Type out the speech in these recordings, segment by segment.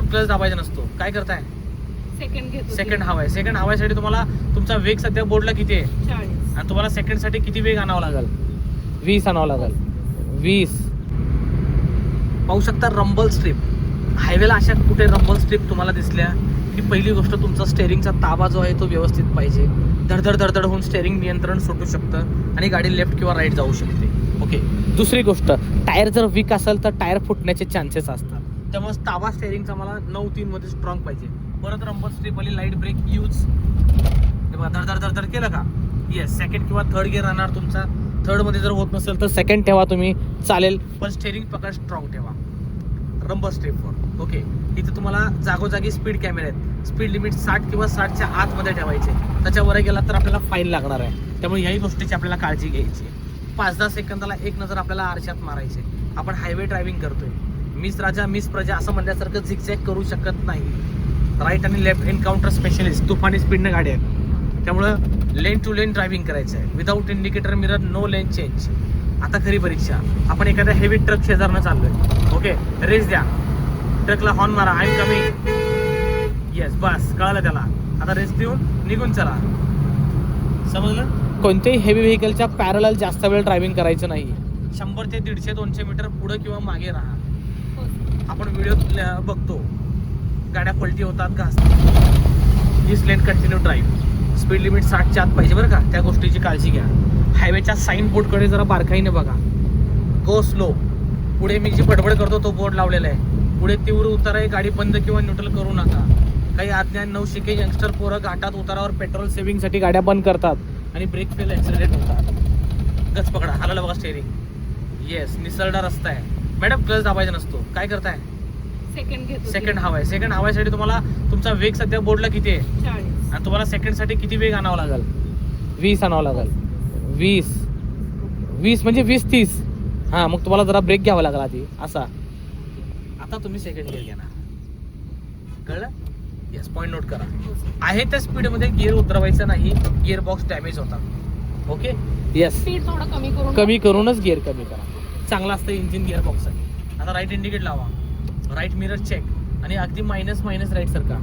Clutch दाबायचा नसतो. काय करताय? सेकंड हवाय. सेकंड हवायसाठी तुम्हाला तुमचा वेग सध्या बोर्डला किती आहे 40. आणि तुम्हाला सेकंड साठी किती वेग आणावा लागेल? 20 आणावं लागेल. 20. पाहू शकता रंबल स्ट्रीप. हायवेला अशा कुठे रंबल स्ट्रीप तुम्हाला दिसल्या की पहिली गोष्ट तुमचा स्टेअरिंगचा ताबा जो आहे तो व्यवस्थित पाहिजे. धडधड धडधड होऊन स्टेअरिंग नियंत्रण सुटू शकतं आणि गाडी लेफ्ट किंवा राईट जाऊ शकते. ओके. दुसरी गोष्ट, टायर जर वीक असेल तर टायर फुटण्याचे चान्सेस असतात. त्यामुळे ताबा स्टेअरिंगचा मला 9-3 मध्ये स्ट्रॉंग पाहिजे. परत रंबल स्ट्रीप वाली लाईट ब्रेक यूज. धडधड धडधड केलं का? येस. सेकंड किंवा थर्ड गिअर राहणार तुमचा. थर्ड मध्ये जर होत नसेल तर सेकंड ठेवा तुम्ही, चालेल, पण स्टेअरिंग पकड स्ट्रॉंग ठेवा रंबल स्ट्रीपवर. ओके. इथे तुम्हाला जागोजागी स्पीड कॅमेरे आहेत. स्पीड लिमिट 60 किंवा 60च्या आतमध्ये ठेवायचे. त्याच्यावर गेला तर आपल्याला फाईन लागणार आहे. त्यामुळे याही गोष्टीची आपल्याला काळजी घ्यायची. 5-10 सेकंदाला एक नजर आपल्याला आरशात मारायचे. आपण हायवे ड्रायव्हिंग करतोय. मिस राजा मिस प्रजा असं म्हणल्यासारखं झिकझॅक करू शकत नाही. राईट आणि लेफ्ट एन्काउंटर स्पेशलिस्ट तुफानी स्पीडने गाडी आहेत. त्यामुळं लेन टू लेन ड्रायव्हिंग करायचं आहे. Without indicator mirror, no lane change. आता खरी परीक्षा. आपण एखाद्या हेवी ट्रक शेजारनं चाललोय. ओके. रेस द्या. ट्रकला हॉर्न मारा. I am coming. येस. बस कळालं त्याला. आता रेस देऊन निघून चला. समजलं? कोणत्याही हेवी व्हेकलच्या पॅरलल जास्त वेळ ड्रायव्हिंग करायचं नाही. 100 ते 150-200 मीटर पुढे किंवा मागे राहा. आपण व्हिडिओ बघतो, गाड्या पलटी होतात, घासतात. दिस लेन कंटिन्यू ड्राईव्ह. स्पीड लिमिट 60च्या आत पाहिजे बरं का. त्या गोष्टीची काळजी घ्या. हायवेच्या साईन बोर्डकडे जरा बारकाईने बघा. Go slow. पुढे मी जी बडबड करतो तो बोर्ड लावलेला आहे. पुढे तीव्र उतार आहे. गाडी बंद किंवा न्यूट्रल करू नका. काही अज्ञान नवशिके यंगस्टर पोरं घाटात उतारावर पेट्रोल सेव्हिंगसाठी गाड्या बंद करतात आणि ब्रेक फेल ॲक्सिलेट होतात. गच पकडा. हालायला बघा स्टेअरिंग. येस. निसरडा रस्ता आहे. मॅडम क्लच दाबायचा नसतो. काय करताय? सेकंड हवाय. सेकंड हवायसाठी तुम्हाला तुमचा वेग सध्या बोर्डला किती आहे 40. आणि तुम्हाला सेकंड साठी किती वेग आणावा लागेल? 20 आणावं लागेल. 20 म्हणजे 20-30. हां, मग तुम्हाला जरा ब्रेक घ्यावा लागला आधी असा. आता तुम्ही सेकंड गिअर घेणार. कळलं? येस. पॉईंट नोट करा. आहे त्या स्पीडमध्ये गिअर उतरवायचा नाही. गिअर बॉक्स डॅमेज होतात. ओके. येस. स्पीड थोडं कमी करूनच गिअर कमी करा. चांगला असतं इंजिन गिअर बॉक्स आहे. आता राईट इंडिकेट लावा. राईट मिरर चेक आणि अगदी मायनस राईट सारखा.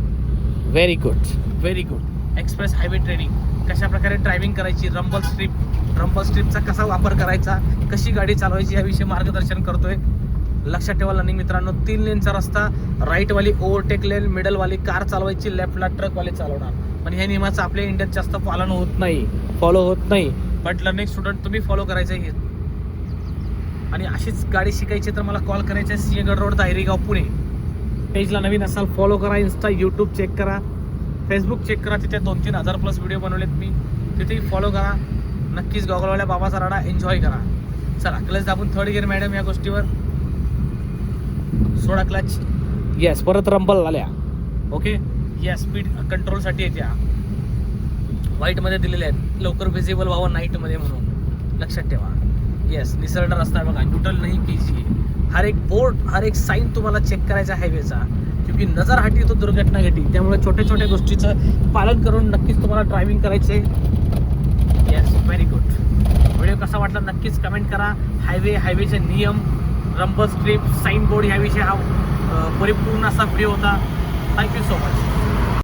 Very good. Very good. Express highway training. कशा प्रकारे ड्रायव्हिंग करायची, रंबल स्ट्रीपचा कसा वापर करायचा, कशी गाडी चालवायची याविषयी मार्गदर्शन करतोय. लक्षात ठेवा लर्निंग मित्रांनो, 3 लेनचा रस्ता. राईटवाली ओव्हरटेक लेन, मिडलवाली कार चालवायची, लेफ्टला ट्रकवाले चालवणार. पण ह्या नियमाचं आपल्या इंडियात जास्त पालन होत नाही, फॉलो होत नाही. बट लर्निंग स्टुडंट तुम्ही फॉलो करायचं आहे. आणि अशीच गाडी शिकायची तर मला कॉल करायचा आहे. सिंहगड रोड, दायरीगाव, पुणे. पेजला नवीन असाल फॉलो करा. इंस्टा, यूट्यूब चेक करा, फेसबुक चेक करा. तिथे 2-3 हजार प्लस व्हिडिओ बनवलेत मी. तिथेही फॉलो करा. नक्कीच गॉगलवाल्या बाबाचा राडा एन्जॉय करा. चला क्लच दाबून थर्ड गिअर मॅडम या गोष्टीवर सोडा क्लच. येस. परत रंबल आल्या. ओके. येस. स्पीड कंट्रोलसाठी येत्या. व्हाईटमध्ये दिलेले आहेत, लवकर विजिबल व्हावं नाईटमध्ये म्हणून. लक्षात ठेवा. येस. निसरडा रस्ता आहे बघा. न्यूट्रल नाही कीजिए. हर एक बोर्ड, हर एक साईन तुम्हाला चेक करायचा हायवेचा. क्योंकि नजर हटी तो दुर्घटना घटी. त्यामुळे छोट्या छोट्या गोष्टीचं पालन करून नक्कीच तुम्हाला ड्रायव्हिंग करायचे. येस. Very good. व्हिडिओ कसा वाटला नक्कीच कमेंट करा. हायवेचे नियम, रंबल स्ट्रीप, साईन बोर्ड याविषयी हा परिपूर्ण असा व्हिडिओ होता. Thank you so much.